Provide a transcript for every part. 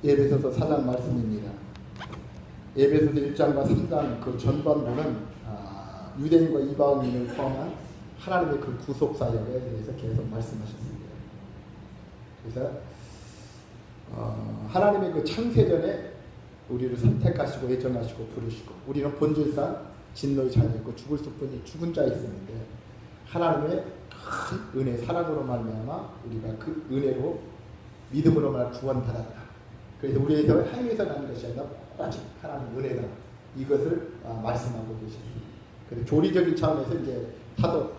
에베소서 4장 말씀입니다. 에베소서 1장과 3장 그 전반부는 유대인과 이방인을 포함한 하나님의 그 구속 사역에 대해서 계속 말씀하셨습니다. 그래서 하나님의 그 창세전에 우리를 선택하시고 예정하시고 부르시고 우리는 본질상 진노의 자녀였고 죽을 수뿐이 죽은 자였었는데 하나님의 큰 은혜 사랑으로 말미암아 우리가 그 은혜로 믿음으로 말 구원받았다. 그래서 우리에서 행위에서 나는 것이 아니라 오직 하나님 은혜다. 이것을 말씀하고 계십니다. 그래서 조리적인 차원에서 이제 사도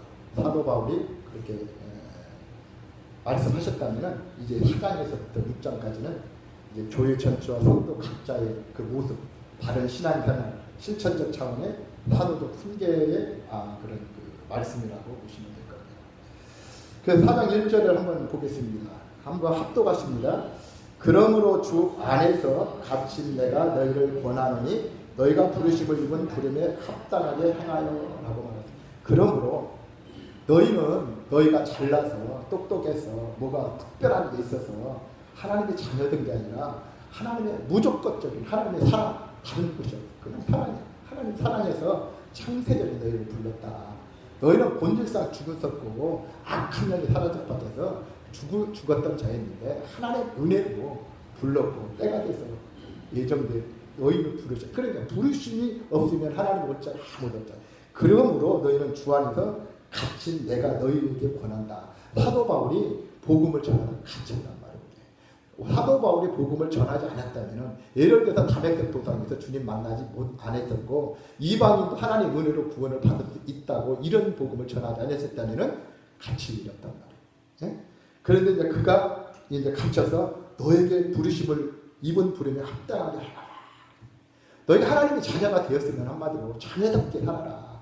바울이 그렇게 말씀하셨다면은 이제 4장에서부터 6장까지는 이제 교회 전체와 성도 각자의 그 모습, 바른 신앙생활, 실천적 차원의 사도적 훈계의 그런 그 말씀이라고 보시면 될 것 같아요. 그래서 4장 1절을 한번 보겠습니다. 한번 합독하십니다. 그러므로 주 안에서 갇힌 내가 너희를 권하노니 너희가 부르심을 입은 부름에 합당하게 행하여라고 말합니다. 그러므로 너희는 너희가 잘나서 똑똑해서 뭐가 특별한 게 있어서 하나님의 자녀된 게 아니라 하나님의 무조건적인 하나님의 사랑 다른 것이 없고 사랑이야. 하나님 사랑에서 창세전에 너희를 불렀다. 너희는 본질상 죽었었고 악한 영이 사로잡혀서 죽었던 자였는데 하나님의 은혜로 불렀고 때가 돼서 예정된 너희를 부르셨다. 그러니까 부르심이 없으면 하나님 올 자 아무도 없다. 그러므로 너희는 주 안에서 갇힌 내가 너희에게 권한다. 사도 바울이 복음을 전하는 갇혔단 말이에요. 사도 바울이 복음을 전하지 않았다면 예를 들어서 다메섹 도상에서 주님 만나지 안 했었고 이방인도 하나님 은혜로 구원을 받을 수 있다고 이런 복음을 전하지 않았었다면 갇힐 일이 없단 말이에요. 예? 그런데 이제 그가 이제 갇혀서 너에게 부르심을 입은 부름에 합당하게 하라. 너희가 하나님의 자녀가 되었으면 한마디로 자녀답게 살아라.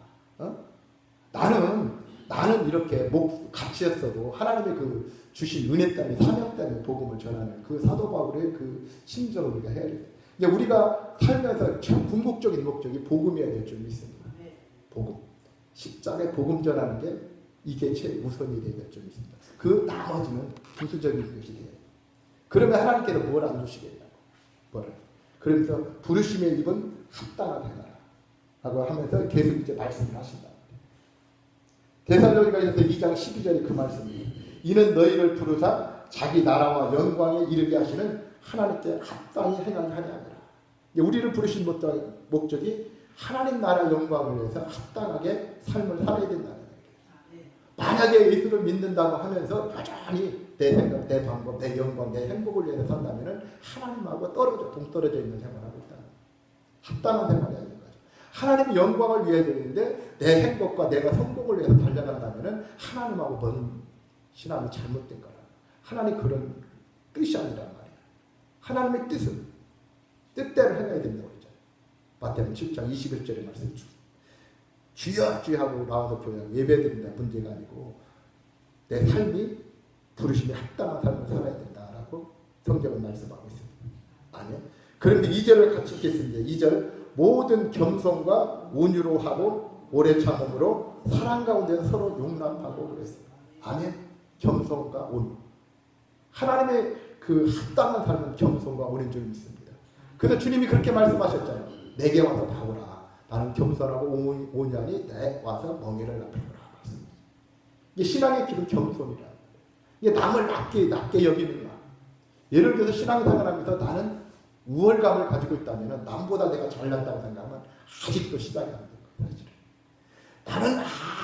나는 이렇게 갇혔어도 하나님의 그 주신 은혜 때문에 사명 때문에 복음을 전하는 그 사도 바울의 그 심정을 우리가 해야 돼요. 이제 우리가 살면서 궁극적인 목적이 복음이어야 될 줄 믿습니다. 복음. 십자가에 복음 전하는 게 이게 제일 우선이 되어야 될 줄 믿습니다. 그 나머지는 부수적인 것이 돼요. 그러면 하나님께서 뭘 안 주시겠냐고. 뭐를. 그러면서 부르심에 입은 합당하게 해라. 라고 하면서 계속 이제 말씀을 하신다. 데살로니가에서 2장 12절이 그 말씀이에요. 이는 너희를 부르사 자기 나라와 영광에 이르게 하시는 하나님께 합당히 행하게 하려 함이라. 우리를 부르신 목적이 하나님 나라 영광을 위해서 합당하게 삶을 살아야 된다는 거예요. 만약에 예수를 믿는다고 하면서 여전히 내 생각, 내 방법, 내 영광, 내 행복을 위해서 산다면 하나님하고 동떨어져 있는 생활을 하고 있다. 합당한 생활이 아닌 거죠. 하나님의 영광을 위해 되는데 내 행복과 내가 성공을 위해서 달려간다면 하나님하고 먼 신앙이 잘못된 거라. 하나님 그런 뜻이 아니란 말이야. 하나님의 뜻대로 행해야 된다고 했잖아요. 마태복음 7장 21절의 말씀. 주여 주여 하고 나와서 교회하고 예배드린다 문제가 아니고 내 삶이 부르심에 합당한 삶을 살아야 된다라고 성경은 말씀하고 있습니다. 아멘. 그런데 2절을 같이 읽겠습니다. 2절 모든 겸손과 온유로 하고 오래 참음으로 사랑 가운데 서로 용납하고 그랬어요. 아멘. 겸손과 온유. 하나님의 그 합당한 삶은 겸손과 온유인 줄 믿습니다. 그래서 주님이 그렇게 말씀하셨잖아요. 내게 와서 배우라. 나는 겸손하고 온유하니 내 와서 멍에를 낮추라. 이게 신앙의 길은 겸손이라. 이게 남을 낮게 여기는 거야. 예를 들어서 신앙생활하면서 나는 우월감을 가지고 있다면 남보다 내가 잘난다고 생각하면 아직도 시작이 안 된 거예요. 나는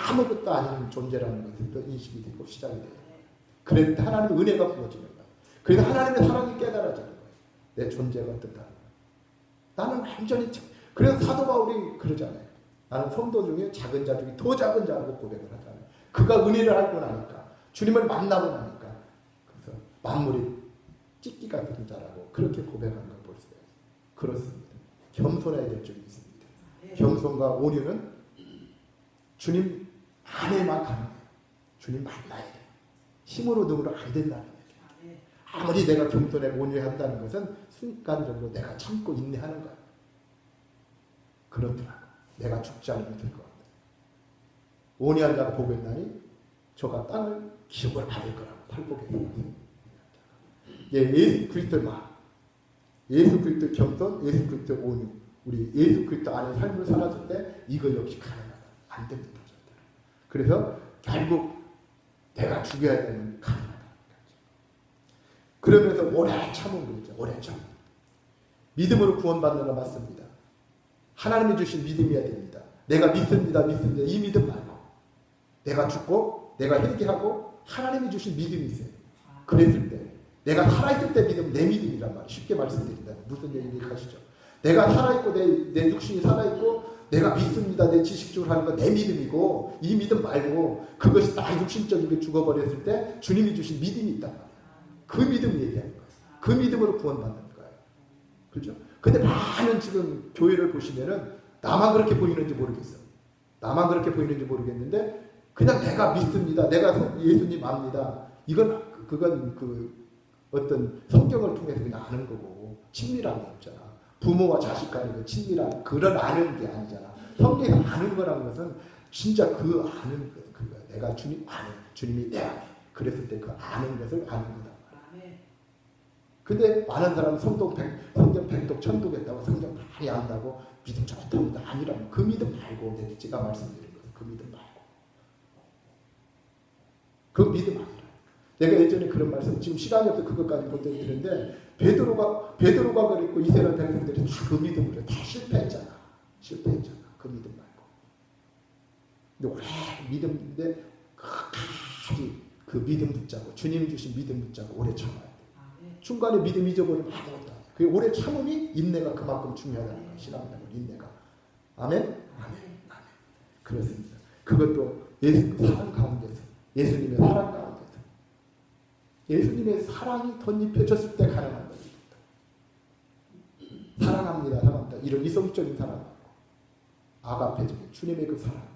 아무것도 아닌 존재라는 것을 인식이 되고 시작이 돼요. 그래서 하나님의 은혜가 부어지는 거예요. 그래서 하나님의 사랑이 깨달아지는 거예요. 내 존재가 어떻다. 나는 완전히 그래서 사도 바울이 그러잖아요. 나는 성도 중에 작은 자 중에 더 작은 자라고 고백을 하잖아요. 그가 은혜를 알고 나니까 주님을 만나고 나니까 그래서 만물이 찢기 같은 자라고 그렇게 고백한 걸 볼 수 있어요. 그렇습니다. 겸손해야 될 줄 믿습니다. 겸손과 온유는 주님 안에만 가능해요. 주님 만나야 돼요. 힘으로 능으로 안 된다는 거예요. 아무리 내가 겸손하고 온유한다는 것은 순간적으로 내가 참고 인내하는 거예요. 그렇더라고. 내가 죽지 않으면 될 것 같다. 온유한 자가 복이 있나니 저가 땅을 기업을 받을 거라고 팔복에 예수 그리스도의 말 예수 그리스도 겸손, 예수 그리스도 온유, 우리 예수 그리스도 안에 삶을 살았을 때 이거 역시 가능하다. 안 됩니다. 그래서 결국 내가 죽여야 되는 가능하다. 그러면서 오래 참은 거죠. 오래 참. 믿음으로 구원받는 거 맞습니다. 하나님이 주신 믿음이어야 됩니다. 내가 믿습니다. 이 믿음 말고 내가 죽고 내가 회개하고 하나님이 주신 믿음이 있어요. 그랬을 때 내가 살아있을 때 믿음 내 믿음이란 말이에요. 쉽게 말씀드린다. 무슨 얘기인지 가시죠. 내가 살아있고 내 육신이 살아있고 내가 믿습니다. 내 지식적으로 하는 건 내 믿음이고 이 믿음 말고 그것이 다 육신적이게 죽어버렸을 때 주님이 주신 믿음이 있단 말이에요. 그 믿음 얘기하는 거예요. 그 믿음으로 구원받는 거예요. 그렇죠? 근데 많은 지금 교회를 보시면은 나만 그렇게 보이는지 모르겠어. 나만 그렇게 보이는지 모르겠는데 그냥 내가 믿습니다. 내가 예수님 압니다. 그건 그 어떤 성경을 통해서 그냥 아는 거고 친밀함이 없잖아. 부모와 자식 간의 그 친밀한 그런 아는 게 아니잖아. 성경에서 아는 거라는 것은 진짜 그 아는 그거야. 내가 주님 안에, 주님이 내 안에. 그랬을 때 그 아는 것을 아는 거다. 근데 많은 사람은 성경 백독 천독했다고 성경 많이 안다고 믿음 좋답니다. 아니라면 그 믿음 말고 제가 말씀드린 거예요. 그 믿음 말고. 그 믿음 아니라. 내가 예전에 그런 말씀, 지금 시간이 없어서 그것까지 못 드리는데 베드로가 그랬고 이스라엘 백성들이 다 그 믿음으로 다 실패했잖아. 그 믿음 말고. 근데 오래 믿음인데 끝까지 그 믿음 붙잡고 주님 주신 믿음 붙잡고 오래 참아야 돼. 중간에 믿음 잊어버리면 아무것도 안 돼. 그 오래 참음이 인내가 그만큼 중요하다는 거예요. 신앙이라는 인내가. 아멘? 그렇습니다. 그것도 예수 사랑 가운데서 예수님의 사랑 가운데서 예수님의 사랑이 덧입혀졌을 때 가능한 것입니다. 사랑합니다. 이런 이성적인 사랑 말고 아가페적인 주님의 그 사랑,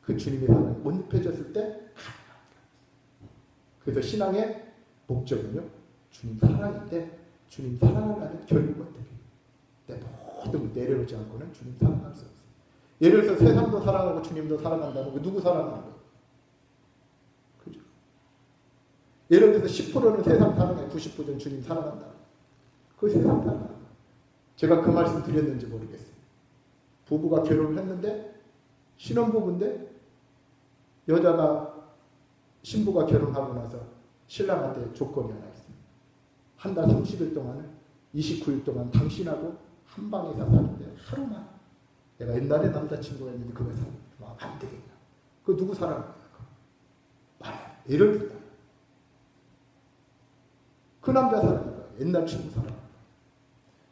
그 주님의 사랑이 못 입혀졌을 때 가능합니다. 그래서 신앙의 목적은요, 주님 사랑인데 주님 사랑을 하는 결국 어떻게? 내 모든 내려놓지 않고는 주님 사랑할 수 없어요. 예를 들어서 세상도 사랑하고 주님도 사랑한다면 누구 사랑하는 거예요? 그죠? 예를 들어서 10%는 세상 사랑해, 90%는 주님 사랑한다. 그 세상 사랑하는 거예요. 제가 그 말씀 드렸는지 모르겠어요. 부부가 결혼을 했는데 신혼부부인데 신부가 결혼하고 나서 신랑한테 조건이 하나 있습니다. 한 달 30일 동안은 29일 동안 당신하고 한 방에서 사는데 하루만. 내가 옛날에 남자친구가 있는데 그거 안 되겠냐. 그거 누구 사랑합니까? 말해. 예를 들다. 그 남자 사랑합니다. 옛날 친구 사랑합니다.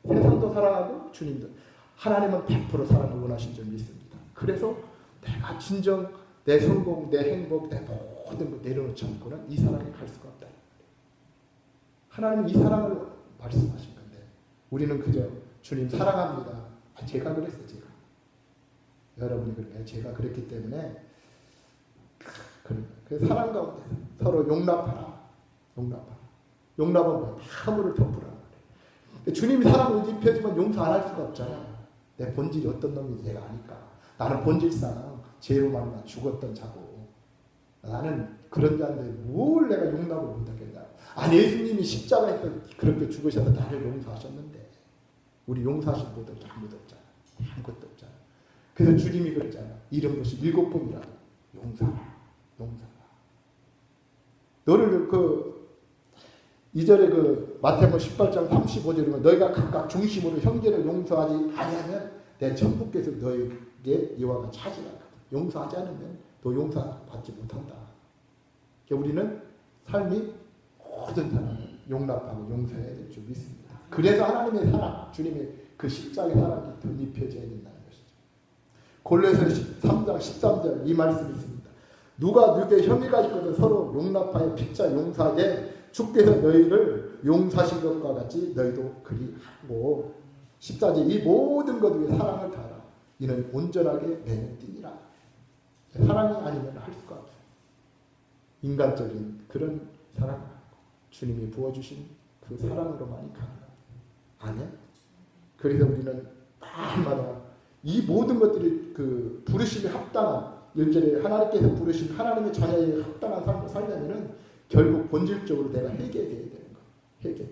세상도 사랑하고 주님도. 하나님은 100% 사랑을 원하신 줄 믿습니다. 그래서 내가 진정 내 성공, 내 행복, 내 모든 걸 내려놓지 않고는 이 사랑에 갈 수가 없다. 하나님은 이 사랑을 말씀하신 건데 우리는 그저 주님 사랑합니다. 제가 그랬어요. 제가. 여러분이 그렇게 제가 그랬기 때문에 그 사랑 가운데 서로 용납하라. 용납은 뭐야? 화물을 덮으라. 주님이 사랑을 입혀지면 용서 안 할 수가 없잖아. 내 본질이 어떤 놈인지 내가 아니까. 나는 본질상 죄로 말미암아 죽었던 자고 나는 그런 자인데 뭘 내가 용납을 못하겠냐. 아니 예수님이 십자가에서 그렇게 죽으셔서 나를 용서하셨는데 우리 용서하신 분들 아무도 없잖아. 아무것도 없잖아. 그래서 주님이 그랬잖아. 이름 없이 7번이라도 용서하라. 너를 이절에 마태복음 18장 35절에 보면 너희가 각각 중심으로 형제를 용서하지 아니하면 내 천국께서 너에게 이와 같이 하지라. 용서하지 않으면 너 용서받지 못한다. 우리는 삶이 모든 사람을 용납하고 용서해야 될 줄 믿습니다. 그래서 하나님의 사랑, 주님의 그 십자가의 사랑이 덧입혀져야 된다는 것이죠. 골로새서 3장 13절 이 말씀이 있습니다. 누가 누구의 혐의가 있거든 서로 용납하여 피차 용서하되 주께서 너희를 용서하신 것과 같이 너희도 그리하고 14절 이 모든 것 위에 사랑을 다하라. 이는 온전하게 매는 띠니라. 사랑이 아니면 할 수가 없어요. 인간적인 그런 사랑 주님이 부어주신 그 사랑으로만이 가능합니다. 아멘. 그래서 우리는 날마다 이 모든 것들이 그 부르심에 합당한 1절에 하나님께서 부르신 하나님의 자녀에 합당한 삶을 살려면은 결국 본질적으로 내가 회개해야 되는 거예요. 회개.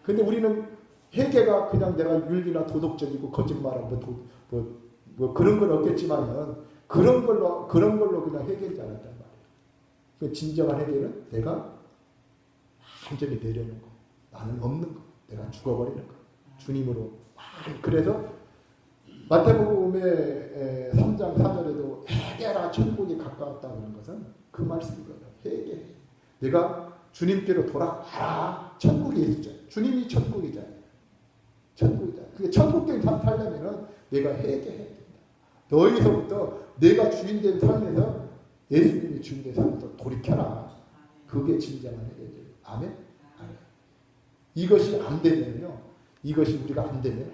근데 우리는 회개가 그냥 내가 윤리나 도덕적이고 거짓말하고 뭐 그런 건 없겠지만은 그런 걸로 그냥 회개하지 않았단 말이에요. 그 진정한 회개는 내가 완전히 내려놓은 거, 나는 없는 거, 내가 죽어버리는 거, 주님으로. 그래서 마태복음의 3장 4절에도 회개라 천국이 가까웠다는 것은 그 말씀이거든요. 회개. 내가 주님께로 돌아와라. 천국이 있죠. 주님이 천국이잖아요. 천국이잖아요. 그게 천국적인 삶 살려면은 내가 회개해야 된다. 너희서부터 내가 주인된 삶에서 예수님이 주인된 삶에서 돌이켜라. 그게 진정한 회개죠. 아멘? 아멘. 이것이 안 되면요. 이것이 우리가 안 되면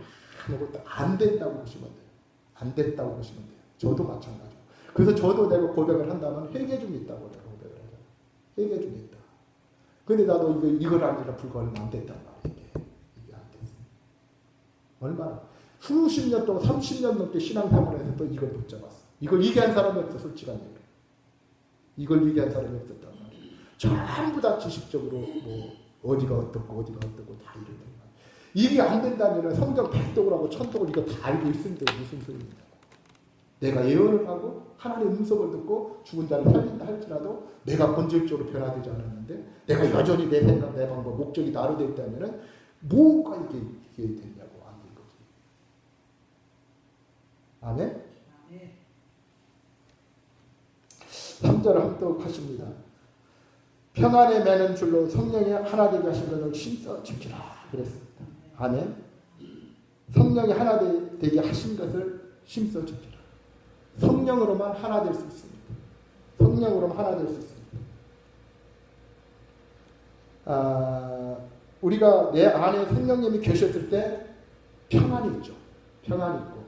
아무것도 안 된다고 보시면 돼요. 안 됐다고 보시면 돼요. 저도 마찬가지고. 그래서 저도 내가 고백을 한다면 회개 중에 있다고 내가 고백을 하죠. 회개 중에 있다. 근데 나도 이걸 아니라 불과 얼마 안 됐단 말이에요. 이게 안 됐어. 얼마나. 수십 년 동안 30년 넘게 신앙생활을 해서 또 이걸 붙잡았어. 이걸 얘기한 사람이 없어. 솔직한 얘기로. 이걸 얘기한 사람이 없었단 말이에요. 전부 다 지식적으로 뭐 어디가 어떻고 다 이런단 말이에요. 이게 안 된다면 성경 100독을 하고 1000독을 이거 다 알고 있는데 무슨 소리입니까? 내가 예언을 하고 하나님의 음성을 듣고 죽은 자를 살린다 할지라도 내가 본질적으로 변화되지 않았는데 내가 여전히 내 생각, 내 방법, 목적이 나로 되어 있다면 뭐가 이게 되냐고 안 된 거지. 아멘? 3절 함독하십니다. 평안에 매는 줄로 성령이 하나 되게 하신 것을 힘써 지키라 그랬습니다. 아멘. 성령이 하나 되게 하신 것을 힘써 지키라. 성령으로만 하나 될 수 있습니다. 성령으로만 하나 될 수 있습니다. 우리가 내 안에 성령님이 계셨을 때 평안이 있죠. 평안이 있고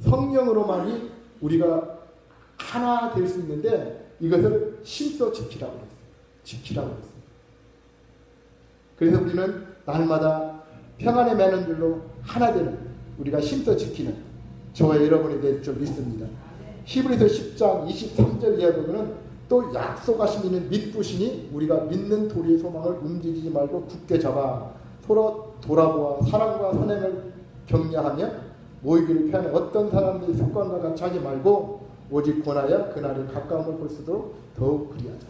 성령으로만이 우리가 하나 될 수 있는데 이것을 힘써 지키라고 했어요. 지키라고 했어요. 그래서 우리는 날마다 평안에 매는 줄로 하나 되는 우리가 힘써 지키는 저와 여러분이 될 줄 믿습니다. 히브리서 10장 23절 이하 보면은 또 약속하신 이는 믿으시니 우리가 믿는 도리의 소망을 움직이지 말고 굳게 잡아 서로 돌아보아 사랑과 선행을 격려하며 모이기를 피하는 어떤 사람들의 습관과 같이 하지 말고 오직 권하여 그날이 가까움을 볼 수도 더욱 그리하자.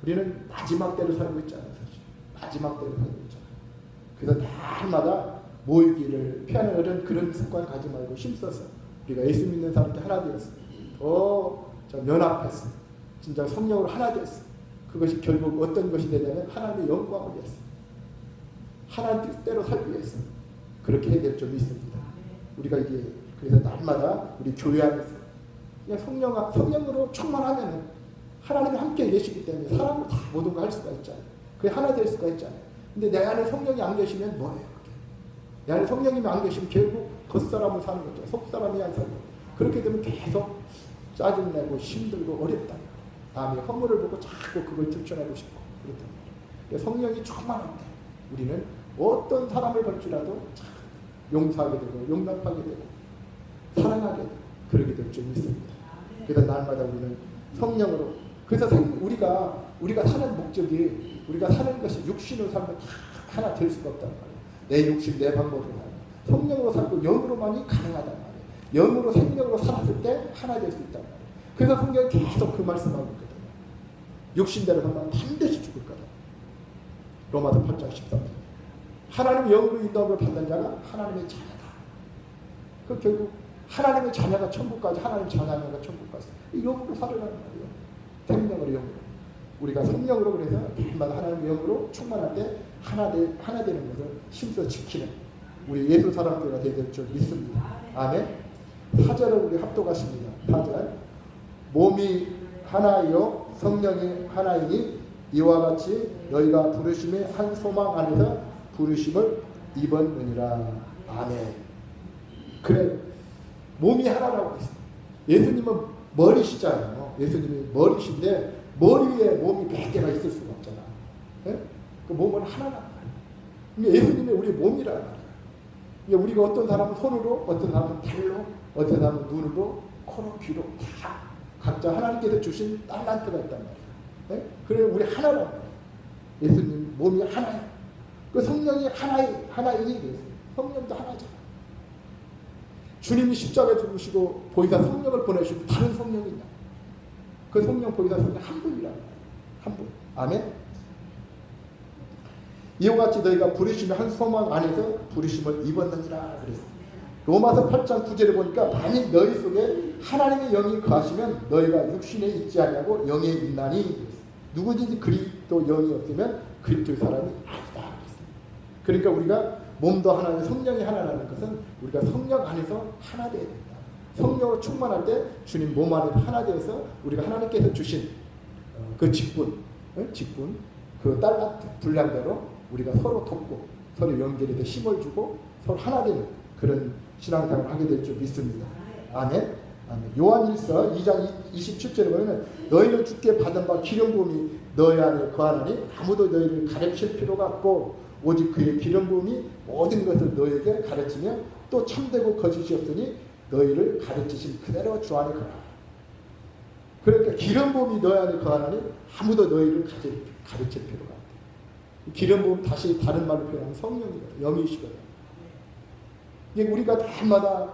우리는 마지막 때를 살고 있잖아요. 사실. 마지막 때를 살고 있잖아요. 그래서 날마다 모이기를 피하는 그런 습관 가지 말고 힘써서 우리가 예수 믿는 사람들 하나 되었어요. 더 연합했어요. 진짜 성령으로 하나 되었어요. 그것이 결국 어떤 것이 되냐면 하나님의 영광을 위해서 하나님 뜻대로 살기 위해서 그렇게 해야 될 줄 믿습니다. 우리가 이게 그래서 날마다 우리 교회 안에서 그냥 성령으로 충만하면 하나님이 함께 계시기 때문에 사람으로 다 모든 거 할 수가 있잖아요. 그게 하나 될 수가 있잖아요. 근데 내 안에 성령이 안 계시면 뭐예요? 그게? 내 안에 성령님이 안 계시면 결국 겉사람을 사는 거죠. 속사람이 안 살고. 그렇게 되면 계속 짜증내고 힘들고 어렵다. 남의 허물을 보고 자꾸 그걸 들춰내고 싶고 그렇단 말이에요. 성령이 충만할 때 우리는 어떤 사람을 볼지라도 용서하게 되고 용납하게 되고 사랑하게 되고 그러게 될 줄 믿습니다. 그래서 날마다 우리는 성령으로 그래서 우리가 사는 목적이 우리가 사는 것이 육신으로 살면 하나 될 수가 없단 말이에요. 내 육신 내 방법으로 살고 성령으로 살고 영으로만이 가능하단 말이에요. 영으로 생명으로 살았을 때 하나 될 수 있단 말이에요. 그래서 성경이 계속 그 말씀하고 있거든요. 육신대로 살면 반드시 죽을 거다. 로마서 8장 13절. 하나님의 영으로 인도함을 받는 자가 하나님의 자녀다. 그 결국 하나님의 자녀가 천국까지 하나님의 자녀가 천국까지 영으로 살으라는 말이에요. 생명으로 영으로. 우리가 성령으로 그래서 날마다 하나님의 영으로 충만할 때 하나 되는 것을 힘써 지키는 우리 예수 사람들가 되야 될 줄 믿습니다. 아멘. 4절을 우리 합독하십니다. 4절. 몸이 하나이요 성령이 하나이니 이와 같이 너희가 부르심의 한 소망 안에서 부르심을 입었느니라. 아멘. 그래 몸이 하나라고 했어요. 예수님은 머리시잖아요. 예수님이 머리신데 머리 위에 몸이 100개가 있을 수가 없잖아. 네? 그 몸은 하나란 말이에요. 예수님이 우리 몸이란 말이에요. 우리가 어떤 사람은 손으로, 어떤 사람은 발로, 어떤 사람은 눈으로, 코로, 귀로 다 각자 하나님께서 주신 딸란트가 있단 말이에요. 네? 그래 우리 하나란 말이에요. 예수님 몸이 하나예요. 그 성령이 하나이니 그랬어요. 성령도 하나잖아. 주님이 십자가에 죽으시고 보이사 성령을 보내시고 다른 성령이냐? 그 성령 보이사 성령 한 분이라는 거예요. 한 분. 아멘. 이와 같이 너희가 부르심의 한 소망 안에서 부르심을 입었느니라 그랬어요. 로마서 8장 9절에 보니까 만일 너희 속에 하나님의 영이 거하시면 너희가 육신에 있지 아니하고 영에 있나니 그랬어요. 누구든지 그리스도 영이 없으면 그리스도의 사람이 아니다 그랬어요. 그러니까 우리가 몸도 하나는 성령이 하나라는 것은 우리가 성령 안에서 하나 되어야 된다. 성령으로 충만할 때 주님 몸 안에 하나 되어서 우리가 하나님께서 주신 그 직분, 그 달란트 분량대로 우리가 서로 돕고 서로 연결이 돼 힘을 주고 서로 하나 되는 그런 신앙생활을 하게 될 줄 믿습니다. 아멘. 아멘. 요한일서 2장 27절에 보면 너희는 주께 받은 바 기름 부음이 너희 안에 거하나니 아무도 너희를 가르칠 필요가 없고 오직 그의 기름 부음이 모든 것을 너희에게 가르치며 또 참되고 거짓이 없으니 너희를 가르치신 그대로 주 안에 거하라. 그러니까 기름 부음이 너희 안에 거하나니 아무도 너희를 가르칠 필요가 없다. 기름 부음 다시 다른 말로 표현하면 성령이거든. 영이시거든. 우리가 날마다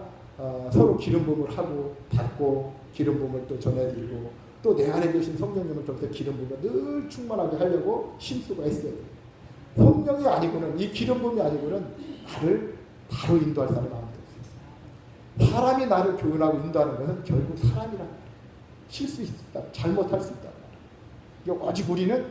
서로 기름 부음을 하고 받고 기름 부음을 또 전해드리고 또 내 안에 계신 성령님을 통해서 기름 부음을 늘 충만하게 하려고 힘쓰고 했어요. 성령이 아니고는 이 기름 부음이 아니고는 나를 바로 인도할 사람이 아무도 없어요. 사람이 나를 교훈하고 인도하는 것은 결국 사람이란 말이에요. 실수 있다, 잘못할 수 있다. 오직 우리는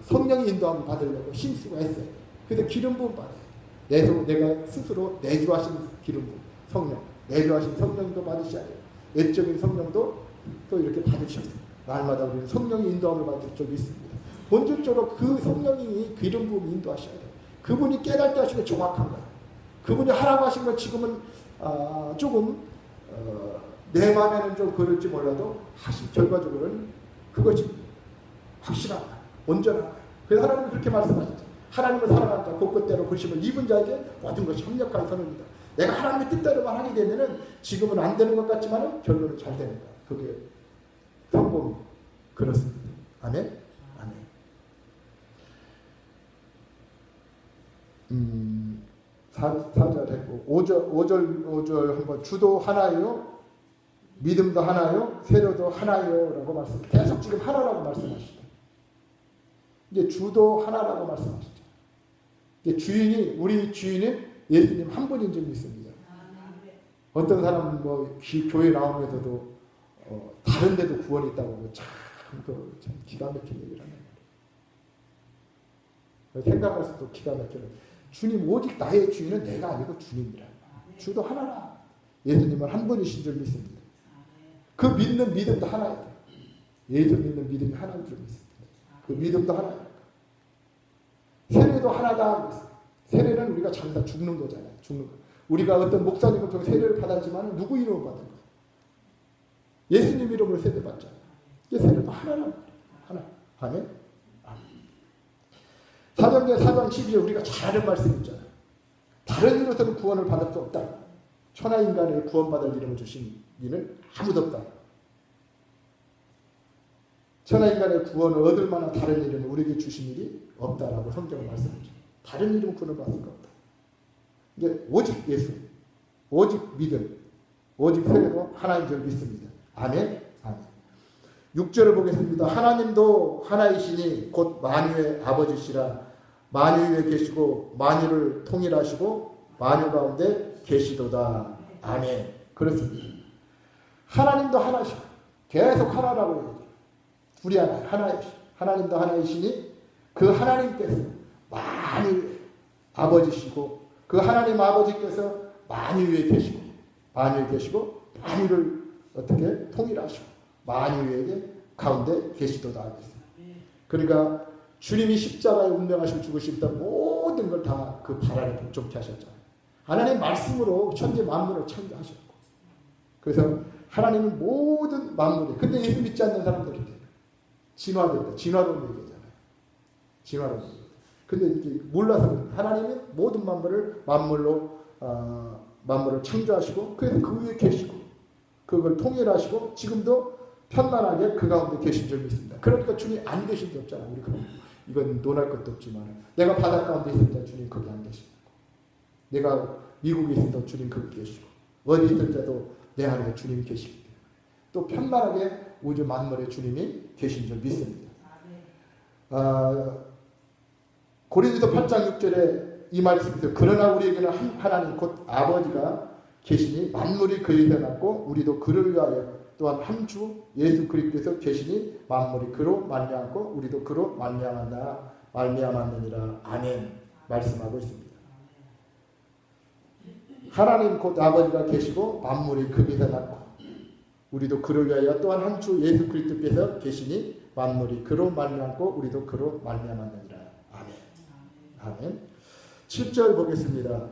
성령의 인도함을 받으려고 힘쓰고 했어요. 그래서 기름 부음 받아요. 내가 스스로 내주하신 기름 부음, 성령, 내주하신 성령도 받으셔야 돼요. 외적인 성령도 또 이렇게 받으셨어요. 날마다 우리는 성령의 인도함을 받을 줄 믿습니다. 본질적으로 그 성령이 기름 부음을 인도하셔야 돼요. 그분이 깨닫게 하신 게 정확한 거예요. 그분이 하라고 하신 건 지금은 조금 내 마음에는 좀 그럴지 몰라도 결과적으로는 그것이 확실한 거예요. 온전한 거예요. 그래서 하나님은 그렇게 말씀하셨죠. 하나님을 사랑하는 자, 곧 그때로 부르심을 입은 자에게 모든 것이 협력한 선언이다. 내가 하나님의 뜻대로만 하게 되면은 지금은 안 되는 것 같지만은 결론은 잘 되는 거야. 그게 성공이고 그렇습니다. 아멘. 아멘. 4절 했고 5절 한번 주도 하나요? 믿음도 하나요? 세례도 하나요? 라고 말씀. 계속 지금 하나라고 말씀하시죠. 이제 주도 하나라고 말씀하시죠. 이제 우리 주인은 예수님 한 분인 줄 믿습니다. 어떤 사람은 교회 나오면서도 다른 데도 구원이 있다고 하고 참 기가 막힌 얘기를 하는 거예요. 생각할 수도 기가 막혀요. 주님 오직 나의 주인은 내가 아니고 주님이라. 주도 하나라. 예수님은 한 분이신 줄 믿습니다. 그 믿는 믿음도 하나예요. 예수 믿는 믿음이 하나인 줄 믿습니다. 그 믿음도 하나예요. 세례도 하나다. 세례는 우리가 잠깐 죽는 거잖아요. 죽는 거. 우리가 어떤 목사님을 통해 세례를 받았지만 누구 이름을 받은 거예요? 예수님 이름으로 세례 받잖아요. 세례도 하나는 하나. 아멘. 사도행전 4장 12절 우리가 잘 아는 말씀 있잖아요. 다른 이로서는 구원을 받을 수 없다. 천하인간에게 구원받을 이름을 주신 이는 아무도 없다. 천하인간의 구원을 얻을 만한 다른 이름을 우리에게 주신 일이 없다라고 성경은 말씀하죠. 다른 이름 구원을 받을 수가 없다. 이게 오직 예수, 오직 믿음, 오직 세례도 하나인 줄 믿습니다. 아멘. 아멘. 6절을 보겠습니다. 하나님도 하나이시니 곧 만유의 아버지시라. 만유 위에 계시고 만유를 통일하시고 만유 가운데 계시도다. 아멘. 그렇습니다. 하나님도 하나시고 계속 하나라고 얘기해요. 둘이 하나이시. 하나님도 하나이시니 그 하나님께서 만유의 아버지시고 그 하나님 아버지께서 만유 위에 계시고 만유를 어떻게 통일하시고 만유에게 가운데 계시도다 하겠습니다. 그러니까 주님이 십자가에 운명하시고 죽으실 때 모든 걸 다 그 발 아래 복종케 하셨잖아요. 하나님 말씀으로 천지 만물을 창조하셨고 그래서 하나님은 모든 만물에 근데 예수 믿지 않는 사람들이 진화됐다. 진화론 얘기잖아요. 진화론. 근데 이게 몰라서 하나님은 모든 만물을 창조하시고 그래서 그 위에 계시고 그걸 통일하시고 지금도 편만하게 그 가운데 계신 줄 믿습니다. 그러니까 주님 안 계신 게 없잖아요. 우리 이건 논할 것도 없지만 내가 바닷 가운데 있을 때 주님 거기 안 계시고 내가 미국에 있을 때 주님 거기 계시고 어디 있을 때도 내 안에 주님이 계시기 때문에 또 편만하게 우주 만물에 주님이 계신 줄 믿습니다. 고린도서 8장 6절에 이 말씀이 있어요. 그러나 우리에게는 하나님 곧 아버지가 계시니 만물이 그에서 났고 우리도 그를 위하여 또한 한 주 예수 그리스도에서 계시니 만물이 그로 말미암고 우리도 그로 말미암았느니라. 아멘. 말씀하고 있습니다. 하나님 곧 아버지가 계시고 만물이 그에서 났고 우리도 그를 위하여 또한 한 주 예수 그리스도께서 계시니 만물이 그로 말미암고 우리도 그로 말미암았느니라. 아멘. 아멘. 7절 보겠습니다.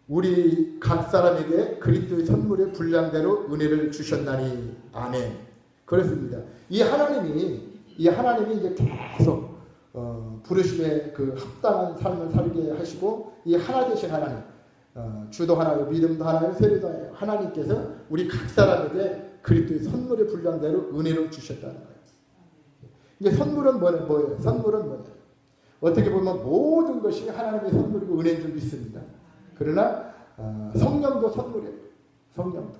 우리 각 사람에게 그리스도의 선물의 분량대로 은혜를 주셨나니. 아멘. 그렇습니다. 이 하나님이 이제 계속 부르심에 그 합당한 삶을 살게 하시고 이 하나 되신 하나님, 주도 하나요, 믿음도 하나요, 세례도 하나요. 하나님께서 우리 각 사람에게 그리스도의 선물의 분량대로 은혜를 주셨다는 거예요. 이제 선물은 뭐예요? 선물은 뭐예요? 어떻게 보면 모든 것이 하나님의 선물이고 은혜인 줄 믿습니다. 그러나 성령도 선물이에요. 성령도.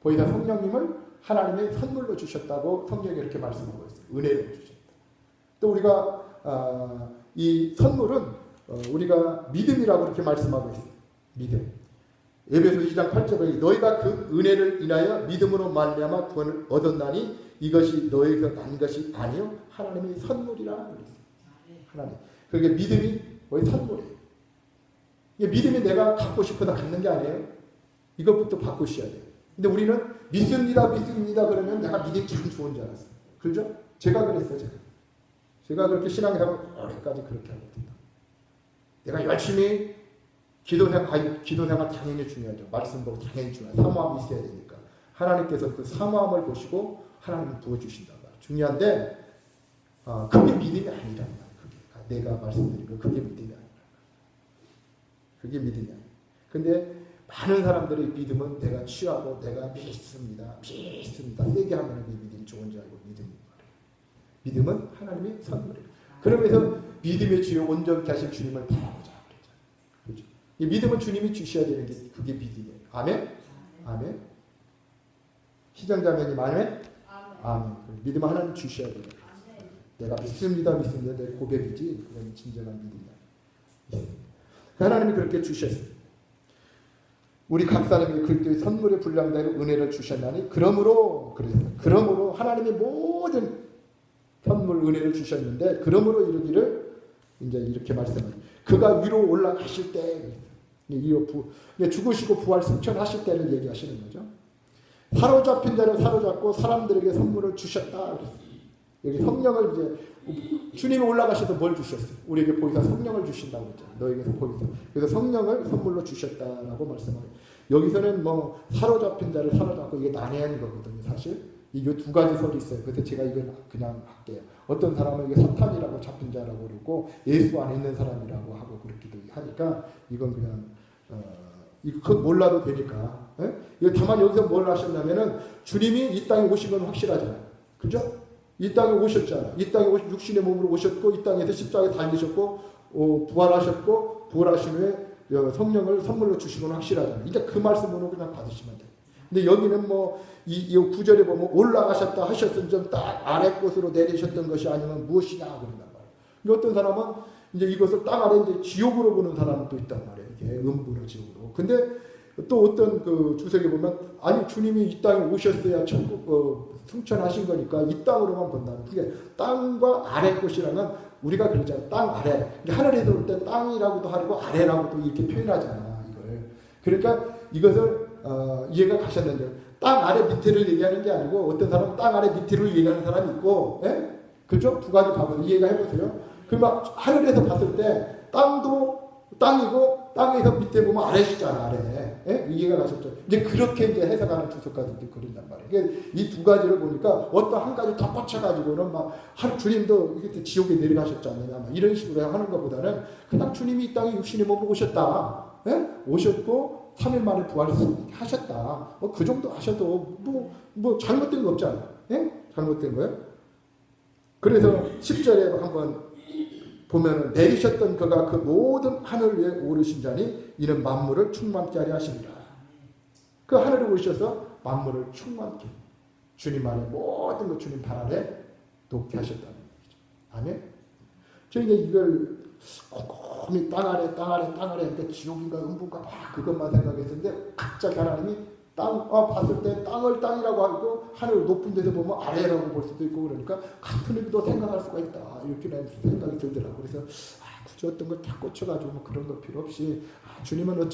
보이다 성령님을 하나님의 선물로 주셨다고 성경이 이렇게 말씀하고 있어요. 은혜로 주셨다. 또 우리가 이 선물은 우리가 믿음이라고 이렇게 말씀하고 있어요. 믿음. 에베소 2장 8절에 너희가 그 은혜를 인하여 믿음으로 말미암아 구원을 얻었나니 이것이 너희에게서 난 것이 아니요 하나님의 선물이라 그랬어요. 하나님. 그러니까 믿음이 거의 선물이에요. 이게 믿음이 내가 갖고 싶어서 갖는 게 아니에요. 이것부터 바꾸셔야 돼요. 근데 우리는 믿습니다 그러면 내가 믿음이 참 좋은 줄 알았어요. 그렇죠? 제가 그랬어요. 제가 그렇게 신앙생활 오래까지 그렇게 하거든요. 내가 열심히 기도생활 당연히 중요하죠. 말씀 보고 당연히 중요해요. 사모함이 있어야 되니까. 하나님께서 그 사모함을 보시고 하나님을 부어주신단 말이에요. 중요한데 그게 믿음이 아니란 말이에요. 내가 말씀드린 거 그게 믿음이 아니라. 그게 믿음이 아니에요. 근데 많은 사람들의 믿음은 내가 취하고 내가 믿습니다. 세게 하면 그 믿음이 좋은 줄 알고 믿음인 거예요. 믿음은 하나님의 선물이에요. 그러면서 믿음의 주요 온전케 하실 주님을 바라보자. 그렇죠? 이 믿음은 주님이 주셔야 되는 게 그게 믿음이에요. 아멘? 아멘? 희정자매님 아멘? 아멘. 믿음은 하나님 주셔야 돼요. 내가 믿습니다. 내 고백이지 그건 진정한 믿음이야. 하나님이 그렇게 주셨어요. 우리 각 사람에게 그리스도의 선물의 분량대로 은혜를 주셨나니 그러므로 하나님이 모든 선물 은혜를 주셨는데 그러므로 이르기를 이제 이렇게 말씀합니다. 그가 위로 올라가실 때 죽으시고 부활 승천하실 때를 얘기하시는 거죠. 사로잡힌 자를 사로잡고 사람들에게 선물을 주셨다 그랬어요. 여기 성령을 이제 주님이 올라가셔서 뭘 주셨어요? 우리에게 보이사 성령을 주신다고 했죠. 너에게서 보이사. 그래서 성령을 선물로 주셨다라고 말씀하고 여기서는 뭐 사로잡힌 자를 사로잡고 이게 난해한 거거든요. 사실 이게 두 가지 설이 있어요. 그래서 제가 이건 그냥 할게요. 어떤 사람은 이게 사탄이라고 잡힌 자라고 그러고 예수 안에 있는 사람이라고 하고 그렇기도 하니까 이건 그냥 이거 몰라도 되니까. 예? 이거 다만 여기서 뭘 하셨냐면은 주님이 이 땅에 오신 건 확실하잖아요. 그죠? 이 땅에 오셨잖아. 이 땅에 육신의 몸으로 오셨고 이 땅에서 십자가에 달리셨고 부활하셨고 부활하신 후에 성령을 선물로 주신 건 확실하잖아요. 그러니까 그 말씀으로 그냥 받으시면 돼요. 근데 여기는 뭐 이 구절에 보면 올라가셨다 하셨던 점 딱 아래 곳으로 내리셨던 것이 아니면 무엇이냐 그런단 말이에요. 어떤 사람은 이제 이것을 땅 아래 이제 지옥으로 보는 사람도 있단 말이에요. 이게 음부로 지옥으로. 근데 또 어떤 그 주석에 보면 아니 주님이 이 땅에 오셨어야 천국 승천하신 거니까 이 땅으로만 본다는 그게 땅과 아래 곳이라면 우리가 그러잖아요. 땅 아래. 하늘에서 올 때 땅이라고도 하고 아래라고도 이렇게 표현하잖아. 이걸. 그러니까 이것을 이해가 가셨는데 땅 아래 밑에를 얘기하는 게 아니고 어떤 사람은 땅 아래 밑에를 얘기하는 사람이 있고 예? 그렇죠? 두 가지 방법 이해가 해보세요. 그러면 하늘에서 봤을 때 땅도 땅이고 땅에서 밑에 보면 아래시잖아. 아래. 예? 이해가 가셨죠? 이제 그렇게 이제 해석하는 주석가들도 그런단 말이에요. 그러니까 이 두 가지를 보니까 어떤 한 가지 다 꽂혀가지고는 막 주님도 이렇게 지옥에 내려가셨지 않느냐 막 이런 식으로 하는 것보다는 그냥 주님이 이 땅에 육신의 몸으로 오셨다. 예? 오셨고 3일 만에 부활하셨다. 뭐 그 정도 하셔도 뭐 잘못된 거 없잖아요. 예? 잘못된 거예요? 그래서 10절에 한번 보면 내리셨던 그가 그 모든 하늘 위에 오르신 자니 이는 만물을 충만케 하려 하시니라. 그 하늘에 오르셔서 만물을 충만케 주님 안에 모든 것 주님 발 아래 놓게 하셨다는 얘기죠. 아멘. 저희가 이걸 꼼꼼히 땅 아래 그러니까 지옥인가 음부인가 막 그것만 생각했었는데 갑자기 하나님이 봤을 때 땅을 땅이라고 하고 하늘 높은 데서 보면 아래라고 볼 수도 있고 그러니까 같은 의미도 생각할 수가 있다 이렇게 생각이 들더라고요. 그래서 굳이 어떤 걸 다 꽂혀가지고 뭐 그런 거 필요 없이 주님은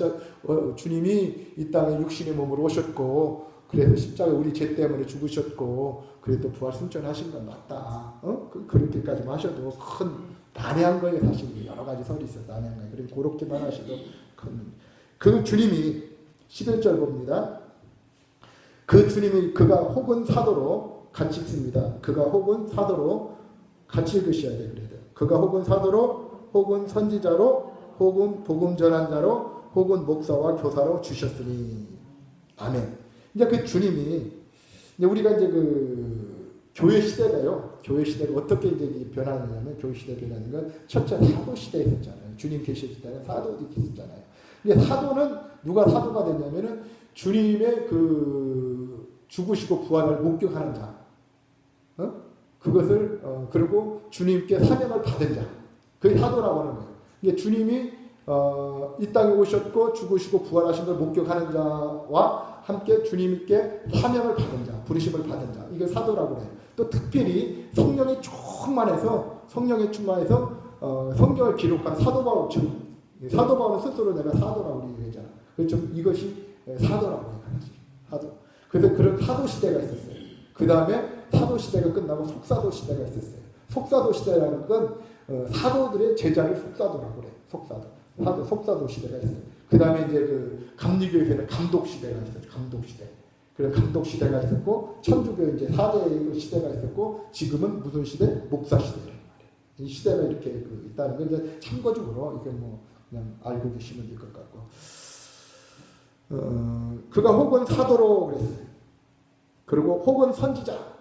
주님이 이 땅에 육신의 몸으로 오셨고 그래서 십자가 우리 죄 때문에 죽으셨고 그래도 부활 승천하신 건 맞다. 그렇게까지만 하셔도 큰 난해한 거예요. 사실 여러 가지 설이 있어서 난해한 거예요. 그리고 그렇게만 하셔도 그 주님이 11절 봅니다. 그 주님이 그가 혹은 사도로 같이 읽습니다. 그가 혹은 사도로 같이 읽으셔야 돼요. 그래도 그가 혹은 사도로 혹은 선지자로 혹은 복음 전환자로 혹은 목사와 교사로 주셨으니 아멘. 이제 그 주님이 이제 우리가 이제 그 교회 시대가요. 교회 시대가 어떻게 이제 변하느냐면 교회 시대 변하는 건 첫째 사도 시대에 있었잖아요. 주님 계실 때는 사도들이 있었잖아요. 근데 사도는 누가 사도가 됐냐면은 주님의 그 죽으시고 부활을 목격하는 자, 그것을 그리고 주님께 사명을 받은 자, 그게 사도라고 하는 거예요. 이게 주님이 이 땅에 오셨고 죽으시고 부활하신 걸 목격하는 자와 함께 주님께 사명을 받은 자, 부르심을 받은 자, 이걸 사도라고 해요. 또 특별히 성령이 충만해서 성경을 기록한 사도 바울, 사도 바울은 스스로 내가 사도라고 얘기하잖아. 그래서 이것이 사도라고 해요. 사도. 그래서 그런 사도 시대가 있었어요. 그 다음에 사도 시대가 끝나고 속사도 시대가 있었어요. 속사도 시대라는 건 사도들의 제자를 속사도라고 그래요. 속사도 시대가 있어요. 그 다음에 이제 그 감리교회에는 감독 시대가 있어요. 감독 시대. 그래서 감독 시대가 있었고 천주교 이제 4대 시대가 있었고 지금은 무슨 시대? 목사 시대라는 말이에요. 이 시대가 이렇게 있다는 건 이제 참고적으로 이게 뭐 그냥 알고 계시면 될 것 같고. 그가 혹은 사도로 그랬어요. 그리고 혹은 선지자.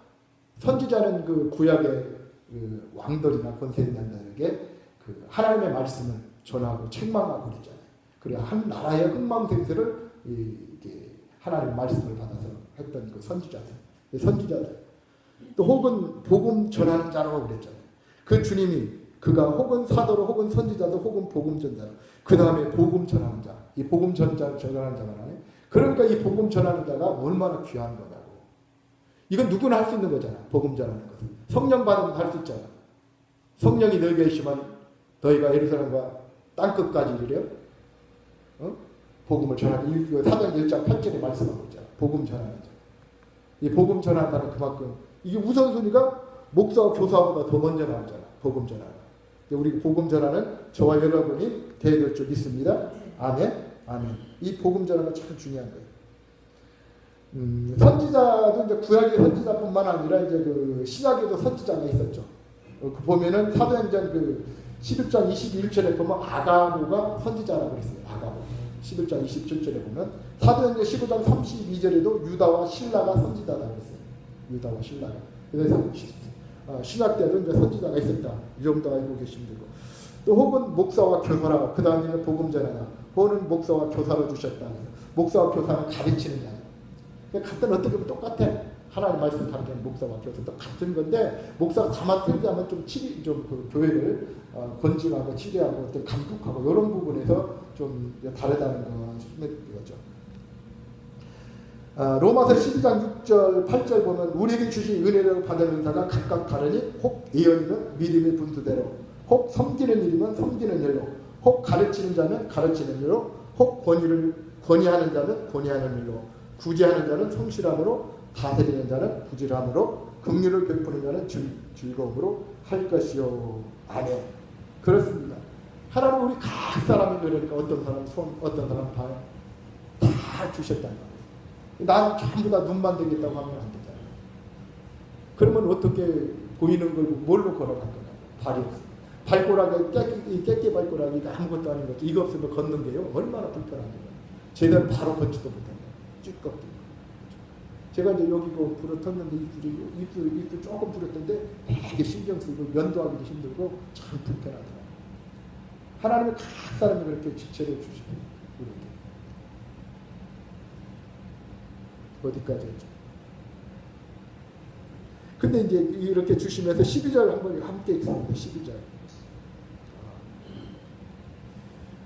선지자는 그 구약의 그 왕들이나 권세인들에게 그 하나님의 말씀을 전하고 책망하고 그랬잖아요. 그래 한 나라의 흥망생세를 이게 하나님의 말씀을 받아서 했던 그 선지자들. 또 혹은 복음 전하는 자라고 그랬잖아요. 그 주님이 그가 혹은 사도로 혹은 선지자도 혹은 복음 전자로 그 다음에 복음 전하는 자. 이 복음 전하는 자가 나네. 그러니까 이 복음 전하는 자가 얼마나 귀한 거냐고. 이건 누구나 할 수 있는 거잖아. 복음 전하는 것은. 성령 받으면 할 수 있잖아. 성령이 너희에게 계시면 너희가 예루살렘과 땅끝까지 이르려 복음을 전하는 사도행 1장 8절에 말씀하고 있잖아. 복음 전하는 자. 이 복음 전한다는 그만큼 이게 우선순위가 목사와 교사보다 더 먼저 나오잖아. 복음 전하는. 우리 복음 전하는 저와 여러분이 되어야 줄 믿습니다. 아멘. 아멘. 이 복음 전하는 참 중요한 거예요. 선지자도 이제 구약의 선지자뿐만 아니라 이제 그 신약에도 선지자가 있었죠. 보면은 사도행전 그 11장 21절에 보면 아가보가 선지자라고 그랬어요. 아가보. 11장 27절에 보면 사도행전 15장 32절에도 유다와 실라가 선지자라고 그랬어요. 유다와 실라가. 그래서 신약 때도 이제 선지자가 있었다. 이 정도 알고 계시면 되고. 또 혹은 목사와 교사라. 그 다음에는 복음 전하나. 혹은 목사와 교사로 주셨다. 목사와 교사는 가르치는 자예요. 같은 어떻게 보면 똑같아. 하나님 말씀 가르치는 목사와 교사도 같은 건데 목사가 다만 틀리자면 좀 그 교회를 권징하고 치료하고 어떤 감독하고 이런 부분에서 좀 다르다는 거죠. 로마서 12장 6절 8절 보면 우리에게 주신 은혜를 받은 은사가 각각 다르니 혹 예언이면 믿음의 분수대로 혹 섬기는 일이면 섬기는 일로 혹 가르치는 자는 가르치는 일로 혹 권위하는 자는 권위하는 일로 구제하는 자는 성실함으로 다스리는 자는 부지런함으로 긍휼을 베푸는 자는 즐거움으로 할 것이요. 아멘. 그렇습니다. 하나님 우리 각 사람이 그러니까 어떤 사람 손, 어떤 사람 발 다 주셨단 말이에요. 난 전부 다 눈만 되겠다고 하면 안 되잖아요. 그러면 어떻게 보이는 걸 뭘로 걸어갈 거냐? 발이 없어요. 발꼬락이 깨끼 발꼬락이 아무것도 아닌 거죠. 이거 없으면 걷는 게요. 얼마나 불편한데요. 제대로 바로 걷지도 못합니다. 쭉 걷고. 제가 이제 여기 부러졌는데 입술 조금 부러졌는데 되게 신경 쓰고 면도하기도 힘들고 참 불편하더라고요. 하나님은 각 사람이 그렇게 지체를 주시고 우리에게 어디까지 했죠? 근데 이제 이렇게 주시면서 12절 한번 함께 읽습니다.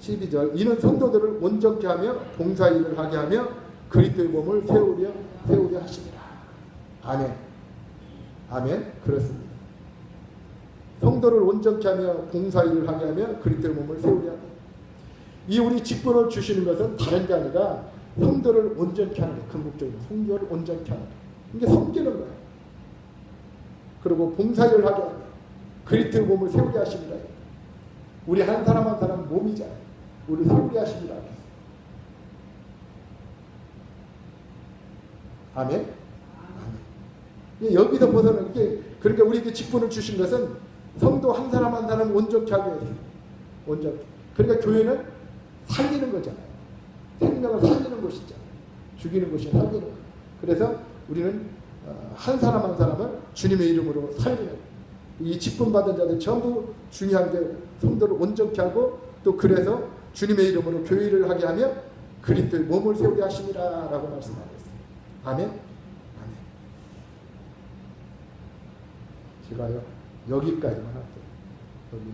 12절 이는 성도들을 온전케 하며 봉사일을 하게 하며 그리스도의 몸을 세우려 하시니라. 아멘. 아멘. 그렇습니다. 성도를 온전케 하며 봉사일을 하게 하며 그리스도의 몸을 세우려 하다. 이 우리 직분을 주시는 것은 다른 게 아니라 성도를 온전케 하는 거예요. 궁극적으로 성도를 온전케 하는 거예요. 이게 섬기는 거예요. 그리고 봉사일을 하게 하며 그리스도의 몸을 세우려 하시니라. 우리 한 사람 한 사람 몸이잖아요. 우리 세우려 하시니라. 아멘. 아멘. 여기서 벗어나는 게 그러니까 우리에게 직분을 주신 것은 성도 한 사람 한 사람 온전케 하게 했어요. 온전케. 그러니까 교회는 살리는 거잖아요. 생명을 살리는 곳이잖아요. 죽이는 곳이 살리는 거예요. 그래서 우리는 한 사람 한 사람을 주님의 이름으로 살리는 이 직분 받은 자들 전부 중요한 게 성도를 온전케 하고 또 그래서 주님의 이름으로 교회를 하게 하며 그리스도의 몸을 세우게 하심이라 라고 말씀하고 있어요. 아멘. 아멘. 제가요 여기까지만 할게요. 여기.